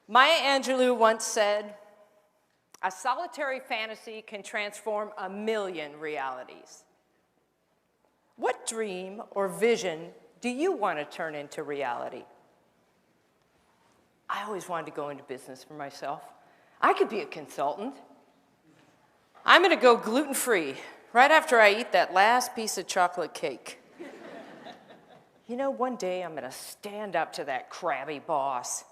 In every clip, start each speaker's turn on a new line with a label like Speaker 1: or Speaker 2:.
Speaker 1: Maya Angelou once said, "A solitary fantasy can transform a million realities." What dream or vision do you want to turn into reality? I always wanted to go into business for myself. I could be a consultant. I'm going to go gluten-free right after I eat that last piece of chocolate cake. You know, one day I'm going to stand up to that crabby boss.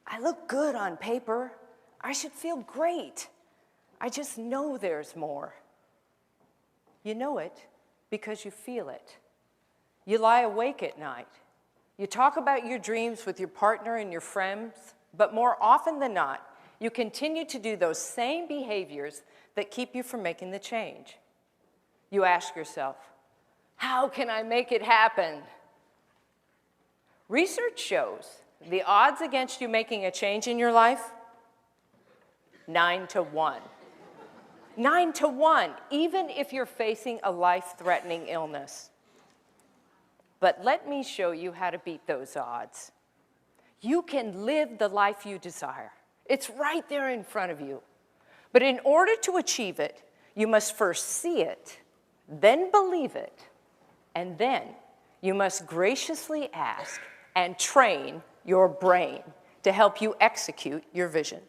Speaker 1: I look good on paper. I should feel great. I just know there's more. You know it because you feel it. You lie awake at night. You talk about your dreams with your partner and your friends, but more often than not, you continue to do those same behaviors that keep you from making the change. You ask yourself, how can I make it happen? Research shows the odds against you making a change in your life, 9 to 1. 9 to 1, even if you're facing a life-threatening illness. But let me show you how to beat those odds. You can live the life you desire. It's right there in front of you. But in order to achieve it, you must first see it, then believe it, and then you must graciously ask and train your brain to help you execute your vision.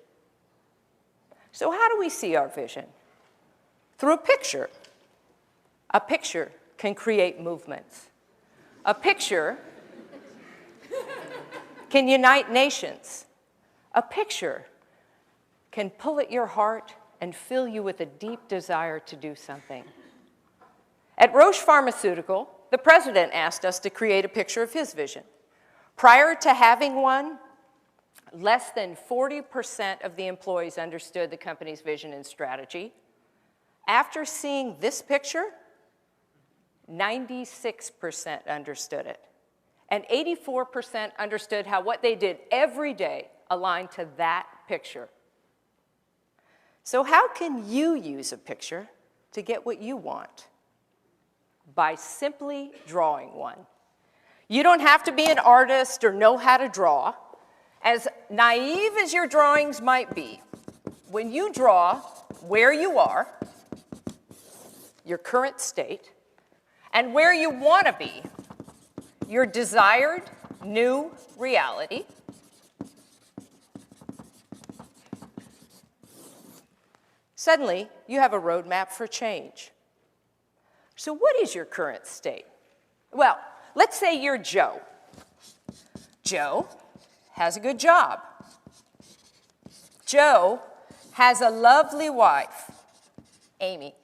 Speaker 1: So how do we see our vision? Through a picture. A picture can create movements. A picture can unite nations. A picture can pull at your heart and fill you with a deep desire to do something. At Roche Pharmaceutical, the president asked us to create a picture of his vision. Prior to having one, less than 40% of the employees understood the company's vision and strategy. After seeing this picture, 96% understood it. And 84% understood how what they did every day aligned to that picture. So how can you use a picture to get what you want? By simply drawing one. You don't have to be an artist or know how to draw. As naive as your drawings might be, when you draw where you are, your current state, and where you want to be, your desired new reality, suddenly you have a roadmap for change. So what is your current state? Well, let's say you're Joe. Joe has a good job. Joe has a lovely wife, Amy.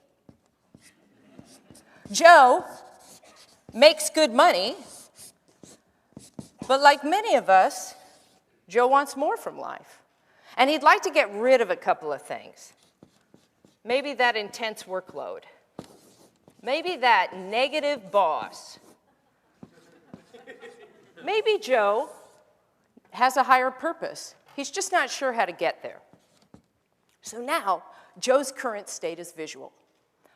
Speaker 1: Joe makes good money, but like many of us, Joe wants more from life. And he'd like to get rid of a couple of things. Maybe that intense workload. Maybe that negative boss. Maybe Joe has a higher purpose. He's just not sure how to get there. So now, Joe's current state is visual.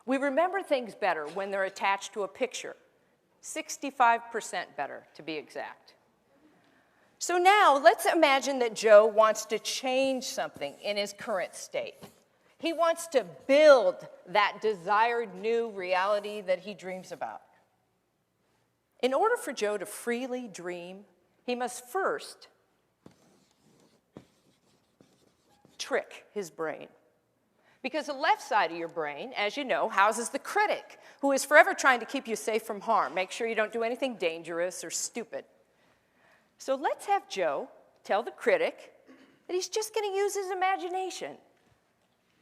Speaker 1: We remember things better when they're attached to a picture. 65% better, to be exact. So now, let's imagine that Joe wants to change something in his current state. He wants to build that desired new reality that he dreams about. In order for Joe to freely dream, he must first trick his brain. Because the left side of your brain, as you know, houses the critic, who is forever trying to keep you safe from harm. Make sure you don't do anything dangerous or stupid. So let's have Joe tell the critic that he's just going to use his imagination.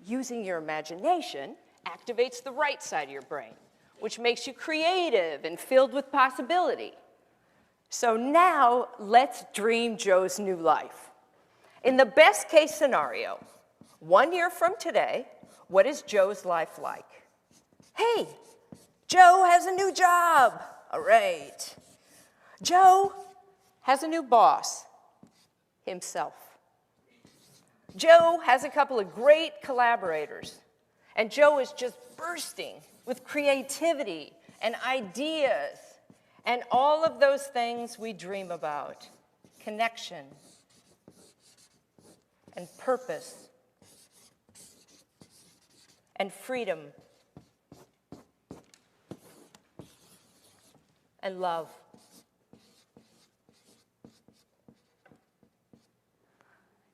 Speaker 1: Using your imagination activates the right side of your brain, which makes you creative and filled with possibility. So now, let's dream Joe's new life. In the best case scenario, 1 year from today, what is Joe's life like? Hey, Joe has a new job. All right. Joe has a new boss, himself. Joe has a couple of great collaborators, and Joe is just bursting with creativity and ideas and all of those things we dream about. Connection, and purpose and freedom and love.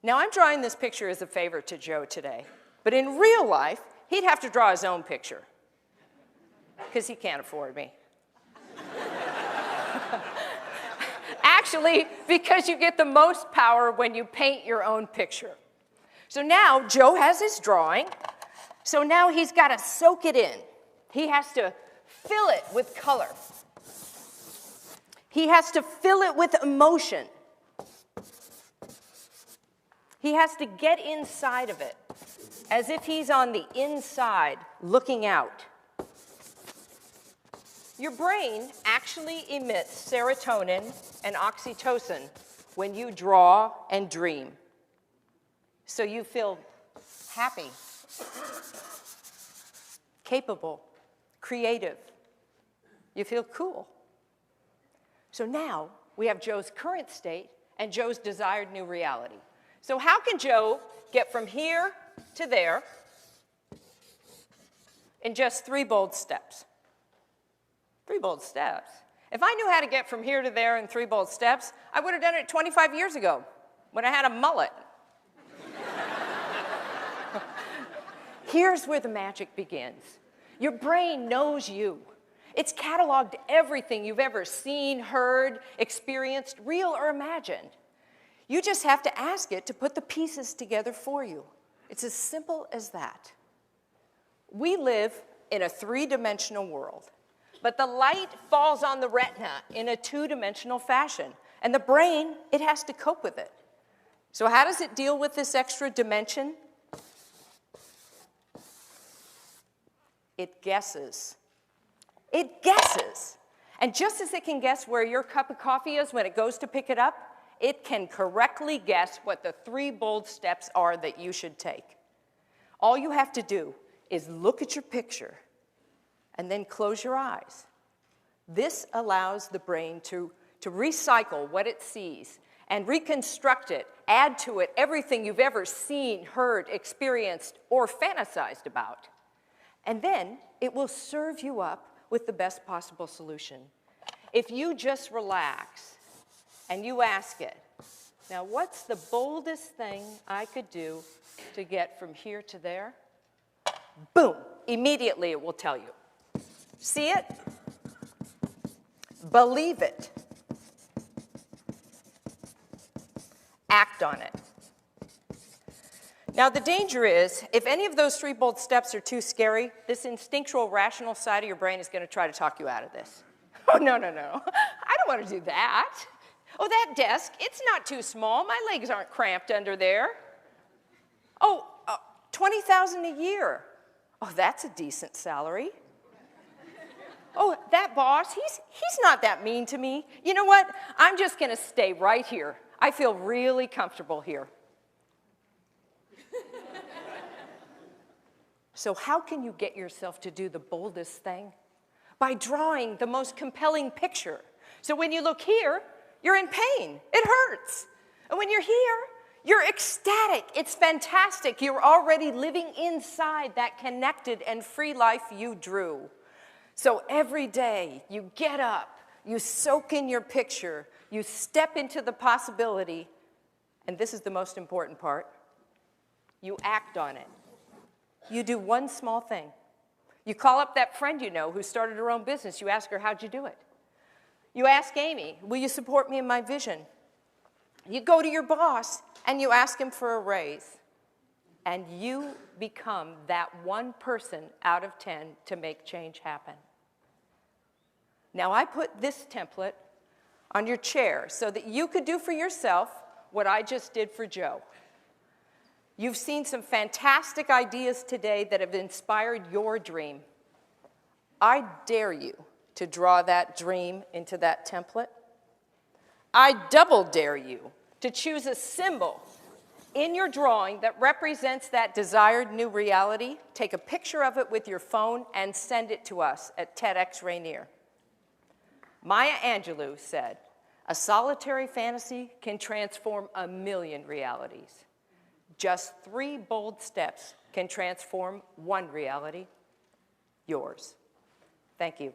Speaker 1: Now, I'm drawing this picture as a favor to Joe today, but in real life, he'd have to draw his own picture because he can't afford me. Actually, because you get the most power when you paint your own picture. So now Joe has his drawing, so now he's got to soak it in. He has to fill it with color. He has to fill it with emotion. He has to get inside of it, as if he's on the inside looking out. Your brain actually emits serotonin and oxytocin when you draw and dream. So you feel happy, capable, creative. You feel cool. So now we have Joe's current state and Joe's desired new reality. So how can Joe get from here to there in just 3 bold steps? 3 bold steps. If I knew how to get from here to there in 3 bold steps, I would have done it 25 years ago when I had a mullet. Here's where the magic begins. Your brain knows you. It's cataloged everything you've ever seen, heard, experienced, real or imagined. You just have to ask it to put the pieces together for you. It's as simple as that. We live in a 3-dimensional world, but the light falls on the retina in a 2-dimensional fashion, and the brain, it has to cope with it. So how does it deal with this extra dimension? It guesses. It guesses. And just as it can guess where your cup of coffee is when it goes to pick it up, it can correctly guess what the 3 bold steps are that you should take. All you have to do is look at your picture and then close your eyes. This allows the brain to recycle what it sees and reconstruct it, add to it everything you've ever seen, heard, experienced, or fantasized about. And then it will serve you up with the best possible solution. If you just relax and you ask it, now what's the boldest thing I could do to get from here to there? Boom, immediately it will tell you. See it? Believe it. Act on it. Now the danger is, if any of those 3 bold steps are too scary, this instinctual, rational side of your brain is going to try to talk you out of this. Oh, no, no, no, I don't want to do that. Oh, that desk, it's not too small. My legs aren't cramped under there. Oh, $20,000 a year. Oh, that's a decent salary. Oh, that boss, he's not that mean to me. You know what? I'm just going to stay right here. I feel really comfortable here. So how can you get yourself to do the boldest thing? By drawing the most compelling picture. So when you look here, you're in pain. It hurts. And when you're here, you're ecstatic. It's fantastic. You're already living inside that connected and free life you drew. So every day, you get up, you soak in your picture, you step into the possibility, and this is the most important part, you act on it. You do one small thing. You call up that friend you know who started her own business. You ask her, how'd you do it? You ask Amy, will you support me in my vision? You go to your boss and you ask him for a raise. And you become that one person out of 10 to make change happen. Now I put this template on your chair so that you could do for yourself what I just did for Joe. You've seen some fantastic ideas today that have inspired your dream. I dare you to draw that dream into that template. I double dare you to choose a symbol in your drawing that represents that desired new reality. Take a picture of it with your phone and send it to us at TEDx Rainier. Maya Angelou said, "A solitary fantasy can transform a million realities." Just 3 bold steps can transform one reality, yours. Thank you.